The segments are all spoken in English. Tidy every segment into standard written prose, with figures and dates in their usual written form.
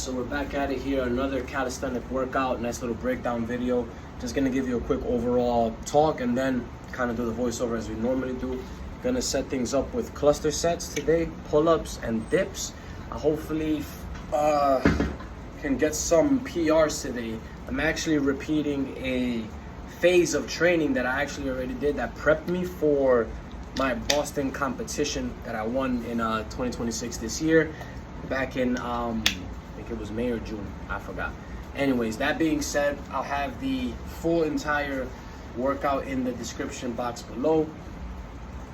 So we're back at it here, another calisthenic workout, nice little breakdown video. Just gonna give you a quick overall talk and then kind of do the voiceover as we normally do. Gonna set things up with cluster sets today, pull-ups and dips. I hopefully can get some PRs today. I'm actually repeating a phase of training that I actually already did that prepped me for my Boston competition that I won in 2026 this year, back in I think it was May or June, I forgot. Anyways, that being said, I'll have the full entire workout in the description box below.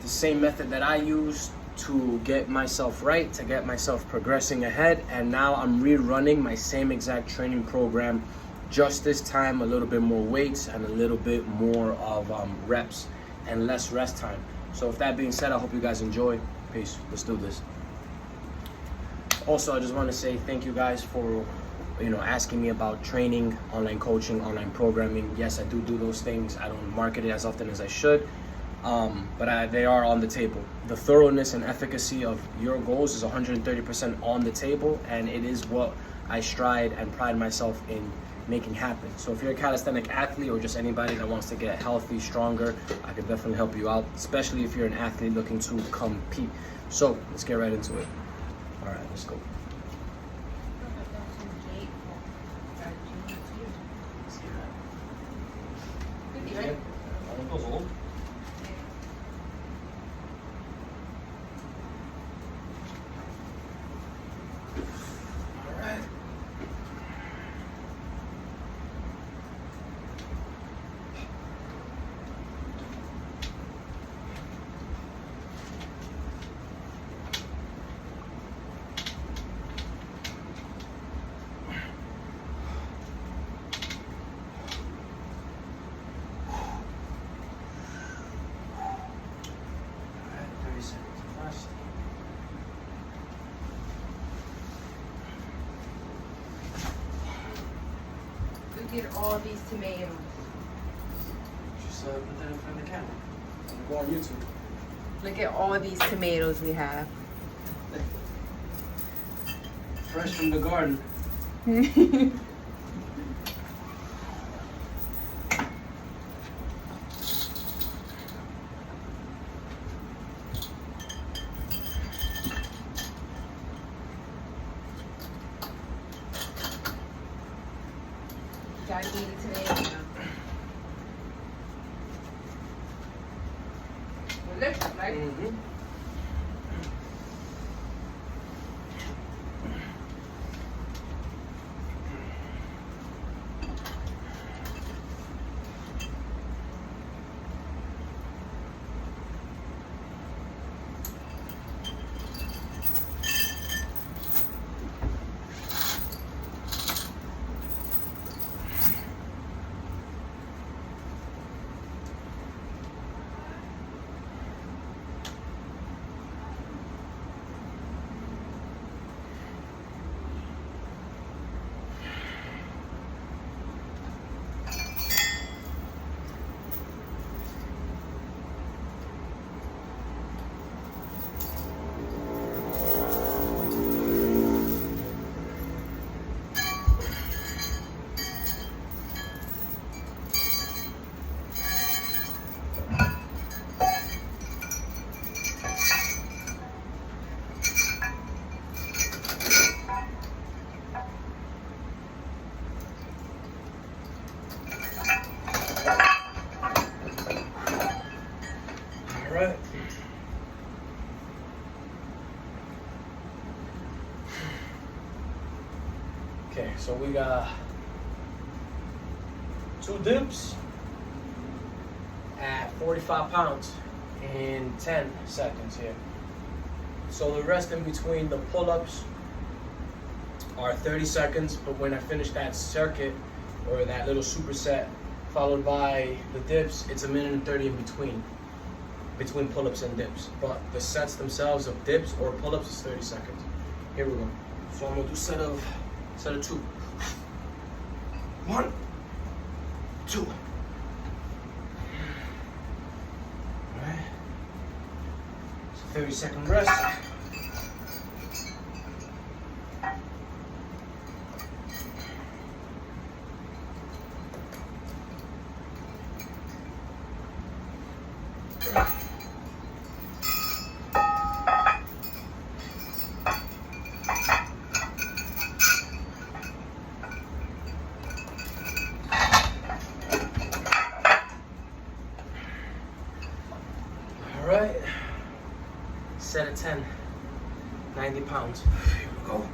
The same method that I used to get myself right, to get myself progressing ahead, and now I'm rerunning my same exact training program, just this time a little bit more weights and a little bit more of reps and less rest time. So with that being said, I hope you guys enjoy. Peace. Let's do this. Also, I just want to say thank you guys for asking me about training, online coaching, online programming. Yes, I do those things. I don't market it as often as I should, but they are on the table. The thoroughness and efficacy of your goals is 130% on the table, and it is what I stride and pride myself in making happen. So if you're a calisthenic athlete or just anybody that wants to get healthy, stronger, I can definitely help you out, especially if you're an athlete looking to compete. So let's get right into it. All right, let's go. Look at all these tomatoes. Just put that in front of the camera. Go on YouTube. Look at all these tomatoes we have. Fresh from the garden. Gotta eat it today. Look, right? Mm-hmm. Right. Okay, so we got 2 dips at 45 pounds in 10 seconds here. So the rest in between the pull-ups are 30 seconds, but when I finish that circuit or that little superset followed by the dips, it's 1:30 in between pull-ups and dips, but the sets themselves of dips or pull-ups is 30 seconds. Here we go. So I'm gonna do set of 2. 1, 2. All right. So 30-second rest. 90 pounds. Here we go.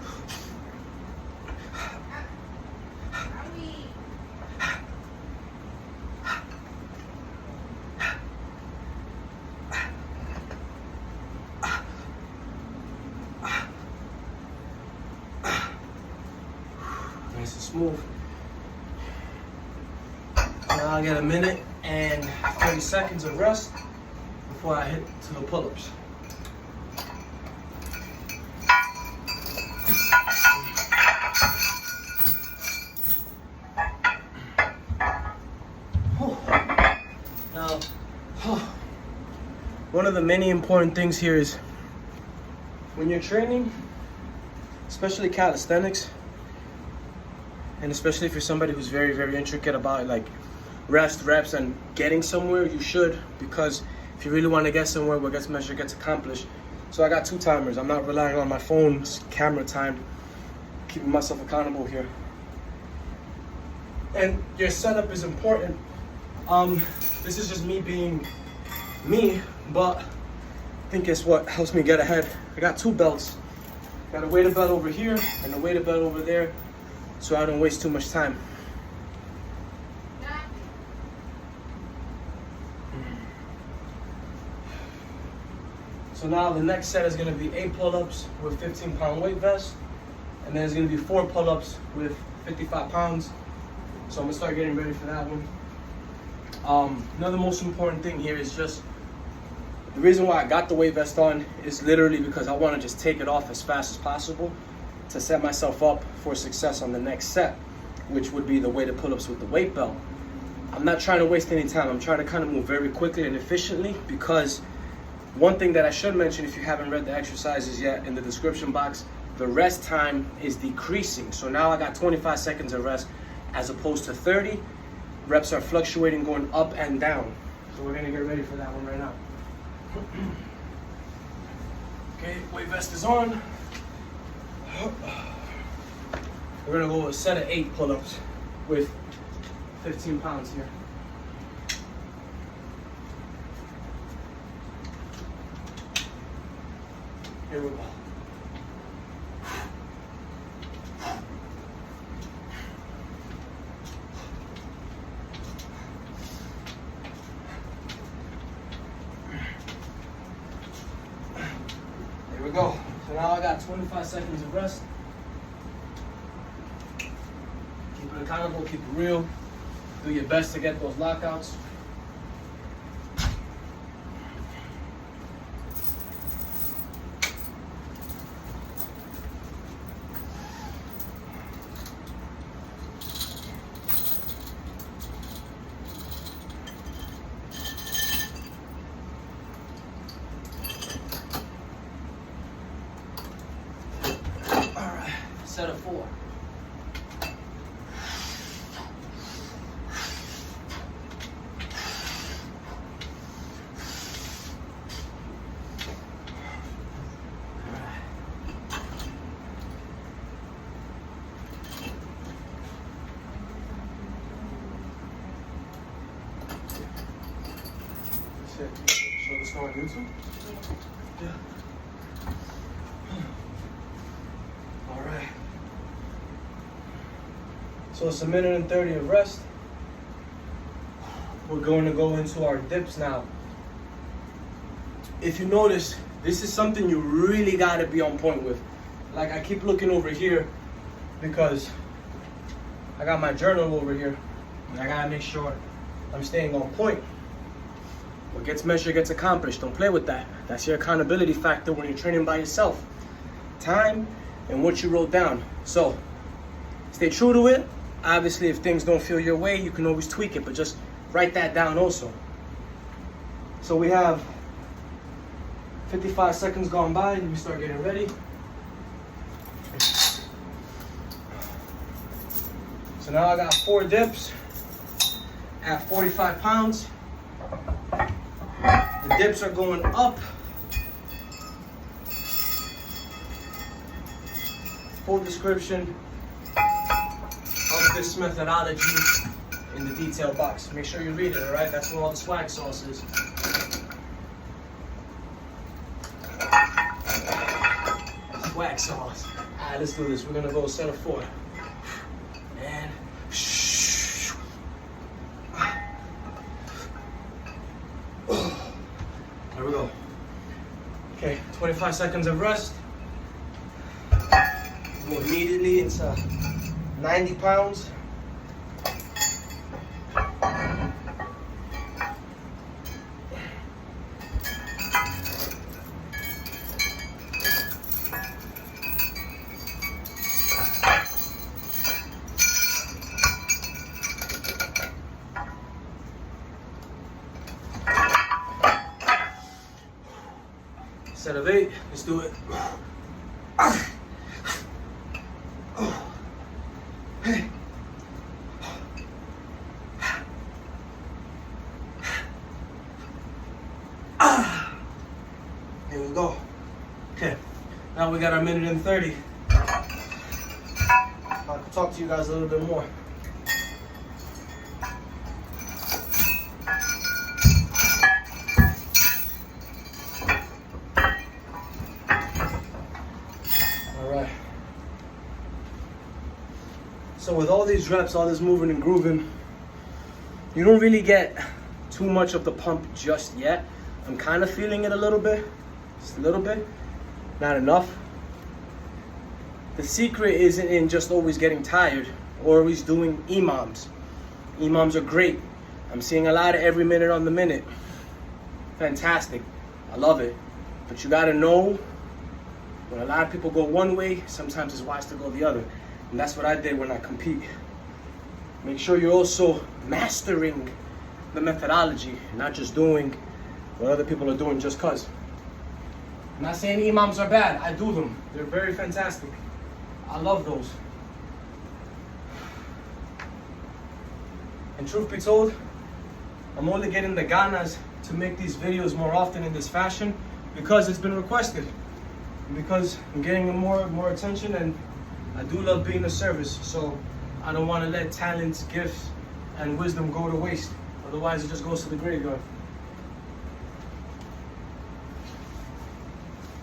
Nice and smooth. Now I get a minute and 30 seconds of rest before I hit to the pull-ups. Now, one of the many important things here is when you're training, especially calisthenics, and especially if you're somebody who's very, very intricate about like rest, reps, and getting somewhere, you should, because if you really want to get somewhere, what gets measured gets accomplished. So I got 2 timers. I'm not relying on my phone's camera time, keeping myself accountable here. And your setup is important. This is just me being me, but I think it's what helps me get ahead. I got 2 belts. Got a weighted belt over here and a weighted belt over there, so I don't waste too much time. So now the next set is going to be 8 pull-ups with 15-pound weight vest, and then it's going to be 4 pull-ups with 55 pounds. So I'm going to start getting ready for that one. Another most important thing here is just the reason why I got the weight vest on is literally because I want to just take it off as fast as possible to set myself up for success on the next set, which would be the weighted pull-ups with the weight belt. I'm not trying to waste any time. I'm trying to kind of move very quickly and efficiently, because one thing that I should mention, if you haven't read the exercises yet, in the description box, the rest time is decreasing. So now I got 25 seconds of rest as opposed to 30. Reps are fluctuating, going up and down. So we're gonna get ready for that one right now. Okay, weight vest is on. We're gonna go with a set of 8 pull-ups with 15 pounds here. Here we go. Here we go. So now I got 25 seconds of rest. Keep it accountable, keep it real. Do your best to get those lockouts. Set of 4. Show this on YouTube? Yeah. All right. So it's a minute and 30 of rest. We're going to go into our dips now. If you notice, this is something you really got to be on point with. Like, I keep looking over here because I got my journal over here, and I got to make sure I'm staying on point. What gets measured gets accomplished. Don't play with that. That's your accountability factor when you're training by yourself. Time and what you wrote down. So stay true to it. Obviously, if things don't feel your way, you can always tweak it, but just write that down also. So we have 55 seconds gone by. Let me start getting ready. So now I got 4 dips at 45 pounds. The dips are going up. Full description of this methodology in the detail box. Make sure you read it, alright? That's where all the swag sauce is. swag sauce. All right, let's do this. We're gonna go set of 4. And there we go. Okay, 25 seconds of rest. Go immediately into 90 pounds. Set of 8, let's do it. There we go. Okay, now we got our minute and 30. I can talk to you guys a little bit more. So with all these reps, all this moving and grooving, you don't really get too much of the pump just yet. I'm kind of feeling it a little bit, just a little bit, not enough. The secret isn't in just always getting tired or always doing EMOMs. EMOMs are great. I'm seeing a lot of every minute on the minute. Fantastic, I love it. But you gotta know, when a lot of people go one way, sometimes it's wise to go the other. And that's what I did when I compete. Make sure you're also mastering the methodology, not just doing what other people are doing just cause. I'm not saying EMOMs are bad, I do them. They're very fantastic. I love those. And truth be told, I'm only getting the ganas to make these videos more often in this fashion because it's been requested. Because I'm getting more attention, and I do love being of service, so I don't want to let talents, gifts, and wisdom go to waste. Otherwise, it just goes to the graveyard.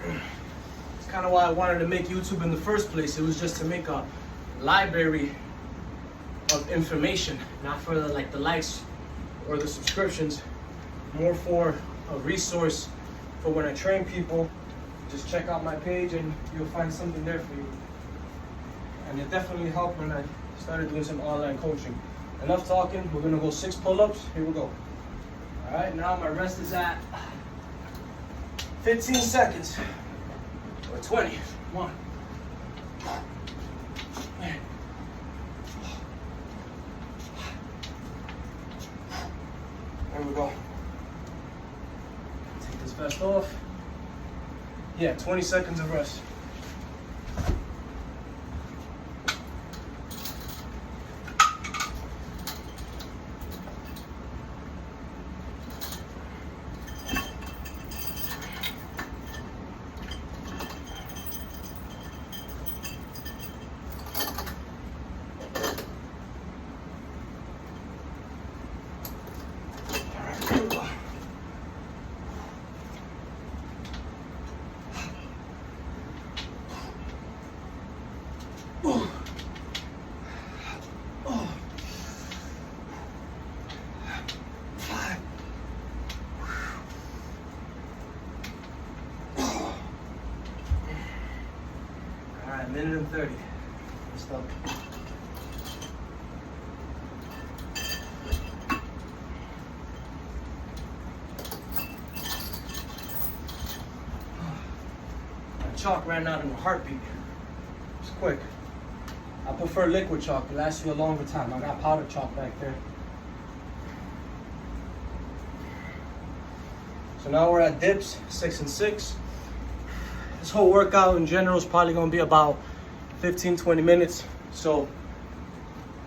It's kind of why I wanted to make YouTube in the first place. It was just to make a library of information, not for the likes or the subscriptions, more for a resource for when I train people. Just check out my page and you'll find something there for you. And it definitely helped when I started doing some online coaching. Enough talking, we're gonna go 6 pull-ups. Here we go. All right, now my rest is at 15 seconds, or 20. 1. There we go. Take this vest off. Yeah, 20 seconds of rest. Minute and 30. Stop. My chalk ran out in a heartbeat. It's quick. I prefer liquid chalk. It lasts you a longer time. I got powder chalk back there. So now we're at dips, 6 and 6. This whole workout in general is probably going to be about 15-20 minutes, so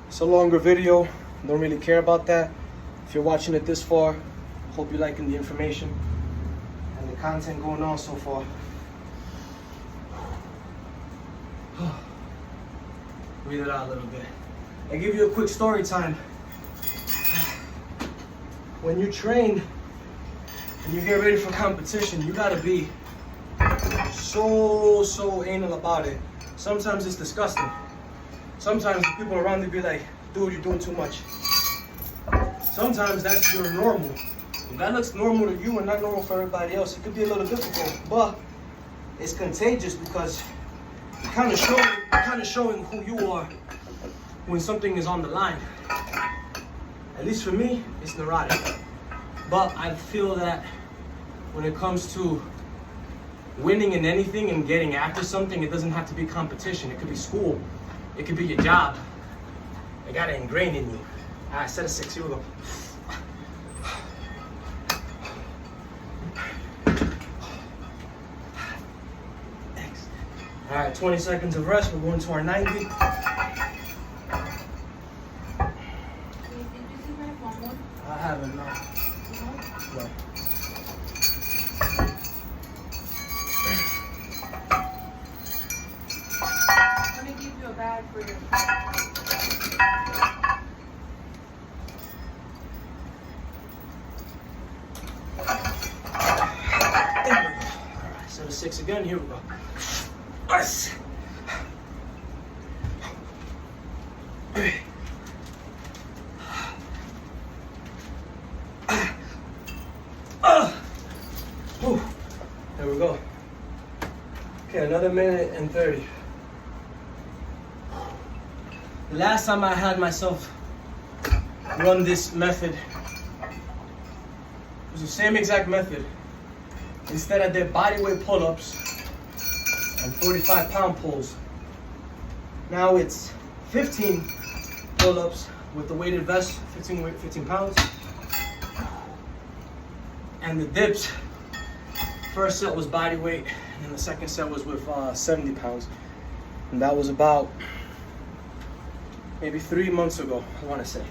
it's a longer video. Don't really care about that. If you're watching it this far, hope you're liking the information and the content going on so far. Breathe it out a little bit. I give you a quick story time. When you train and you get ready for competition, you gotta be so anal about it. Sometimes it's disgusting. Sometimes the people around you be like, dude, you're doing too much. Sometimes that's your normal. If that looks normal to you and not normal for everybody else, it could be a little difficult, but it's contagious because you're kind of showing who you are when something is on the line. At least for me, it's neurotic. But I feel that when it comes to winning in anything and getting after something, it doesn't have to be competition. It could be school. It could be your job. They got it ingrained in you. All right, set of 6. Here we go. All right, 20 seconds of rest. We're going to our 90. Did you see my phone? I haven't, no. No. I'm gonna give you a bag for your. Alright, set of 6 again. Here we go. Yes. There we go. Okay, another minute and 30. The last time I had myself run this method, it was the same exact method. Instead I did bodyweight pull-ups and 45-pound pulls. Now it's 15 pull-ups with the weighted vest, 15 pounds. And the dips, first set was bodyweight, and then the second set was with 70 pounds. And that was about maybe 3 months ago, I want to say.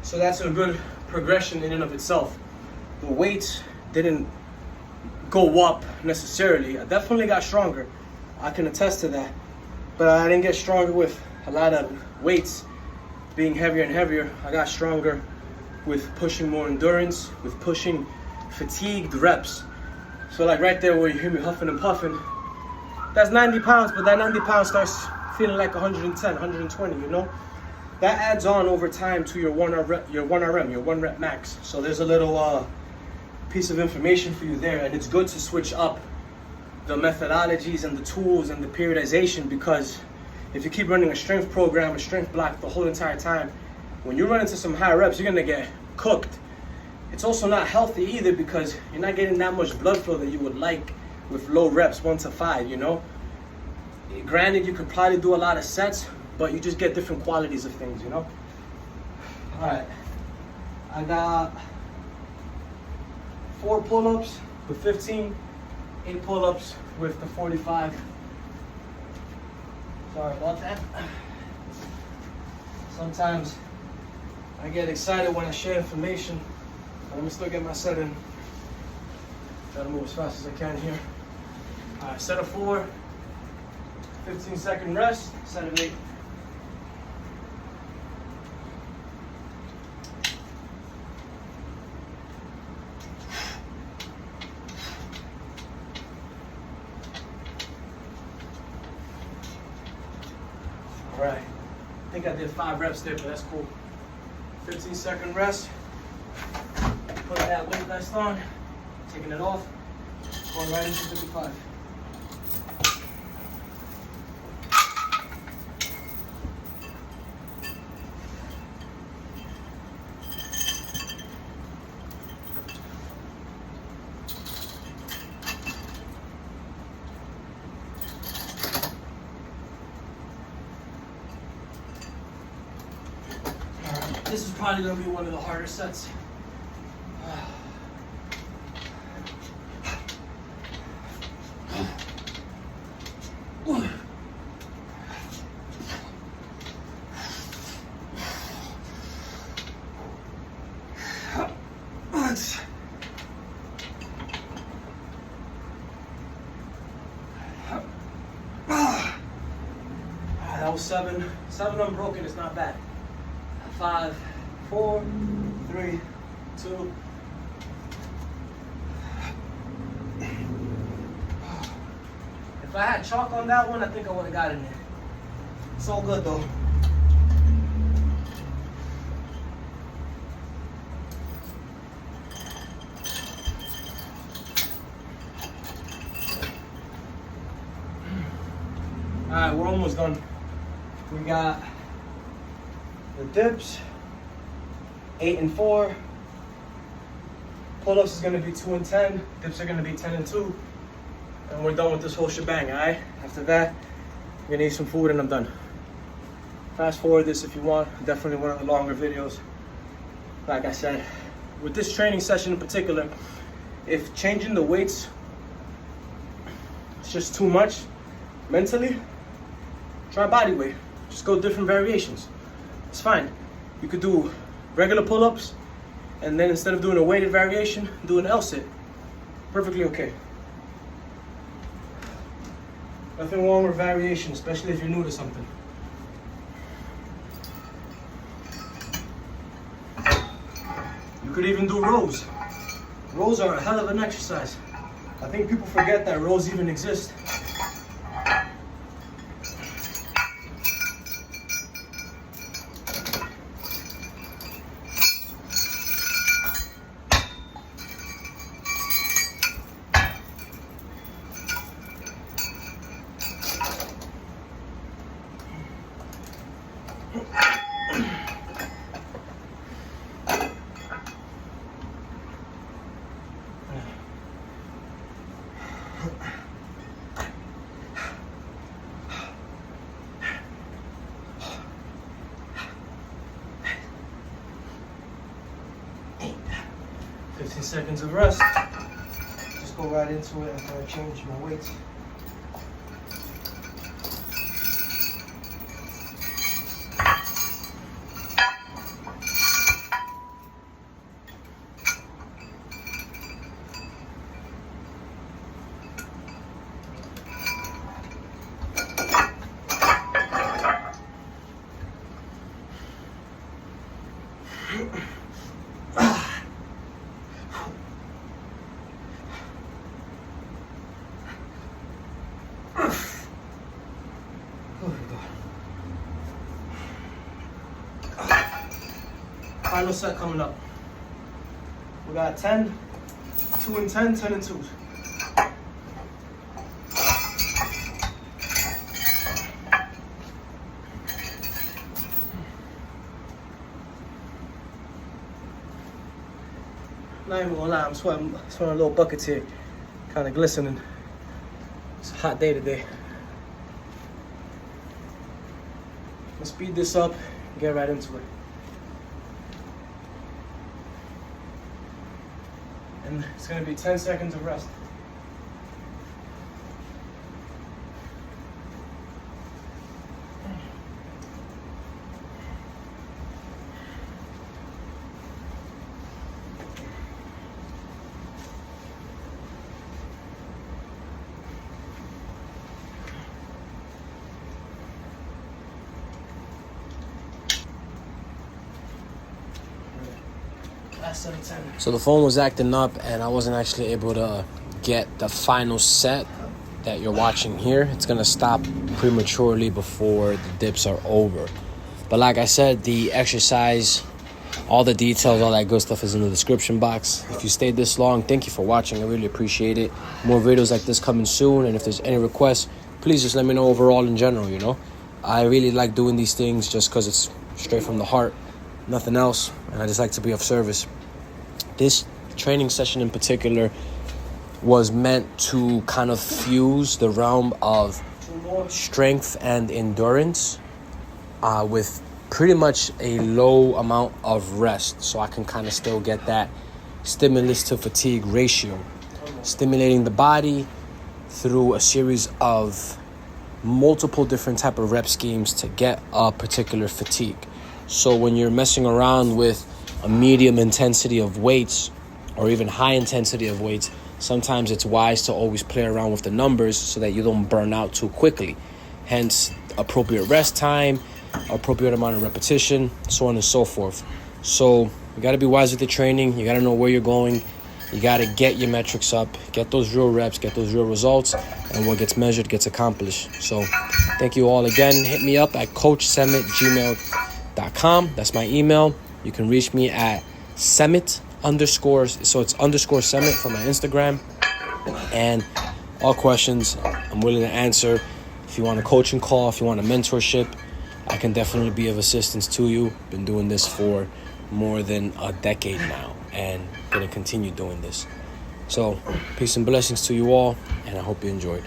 So that's a good progression in and of itself. The weights didn't go up necessarily. I definitely got stronger. I can attest to that. But I didn't get stronger with a lot of weights being heavier and heavier. I got stronger with pushing more endurance, with pushing fatigued reps. So like right there where you hear me huffing and puffing, that's 90 pounds, but that 90 pounds starts feeling like 110, 120, you know? That adds on over time to your 1RM, your 1 rep max. So there's a little piece of information for you there, and it's good to switch up the methodologies and the tools and the periodization, because if you keep running a strength program, a strength block the whole entire time, when you run into some high reps, you're gonna get cooked. It's also not healthy either, because you're not getting that much blood flow that you would like with low reps, 1 to 5, you know? Granted, you could probably do a lot of sets, but you just get different qualities of things, you know? All right, I got 4 pull-ups with 15, 8 pull-ups with the 45. Sorry about that. Sometimes I get excited when I share information, but I'm gonna still get my set in. Try to move as fast as I can here. All right, set of 4, 15-second rest, set of 8. All right, I think I did 5 reps there, but that's cool. 15-second rest. Put that weight vest on, taking it off, going right into 55. This is probably going to be one of the harder sets. That was 7. 7 unbroken is not bad. 5, 4, 3, 2. If I had chalk on that one, I think I would have got in there. It's all good though. Alright, we're almost done. We got the dips, 8 and 4. Pull-ups is gonna be 2 and 10. Dips are gonna be 10 and 2. And we're done with this whole shebang, alright? After that, I'm gonna eat some food and I'm done. Fast forward this if you want. Definitely one of the longer videos. Like I said, with this training session in particular, if changing the weights is just too much mentally, try body weight. Just go different variations. It's fine. You could do regular pull-ups, and then instead of doing a weighted variation, do an L-sit. Perfectly okay. Nothing wrong with variation, especially if you're new to something. You could even do rows. Rows are a hell of an exercise. I think people forget that rows even exist. Seconds of rest. Just go right into it after I change my weights. Final set coming up. We got 10, 2 and 10, 10 and 2. Not even gonna lie, I'm sweating a little buckets here. Kind of glistening. It's a hot day today. Let's speed this up and get right into it. And it's gonna be 10 seconds of rest. So the phone was acting up and I wasn't actually able to get the final set that you're watching here. It's gonna stop prematurely before the dips are over. But like I said, the exercise, all the details, all that good stuff is in the description box. If you stayed this long, thank you for watching. I really appreciate it. More videos like this coming soon, and if there's any requests, please just let me know overall in general, you know. I really like doing these things just because it's straight from the heart, nothing else, and I just like to be of service. This training session in particular was meant to kind of fuse the realm of strength and endurance with pretty much a low amount of rest, so I can kind of still get that stimulus to fatigue ratio, stimulating the body through a series of multiple different type of rep schemes to get a particular fatigue. So when you're messing around with a medium intensity of weights or even high intensity of weights, sometimes it's wise to always play around with the numbers so that you don't burn out too quickly. Hence, appropriate rest time appropriate amount of repetition, so on and so forth. So you got to be wise with the training. You got to know where you're going. You got to get your metrics up, get those real reps, get those real results, and what gets measured gets accomplished. So thank you all again. Hit me up at coachsemmet@gmail.com. That's my email. You can reach me at Semmet _ so it's _Semmet for my Instagram. And all questions I'm willing to answer. If you want a coaching call, if you want a mentorship, I can definitely be of assistance to you. Been doing this for more than a decade now and gonna continue doing this. So peace and blessings to you all, and I hope you enjoyed.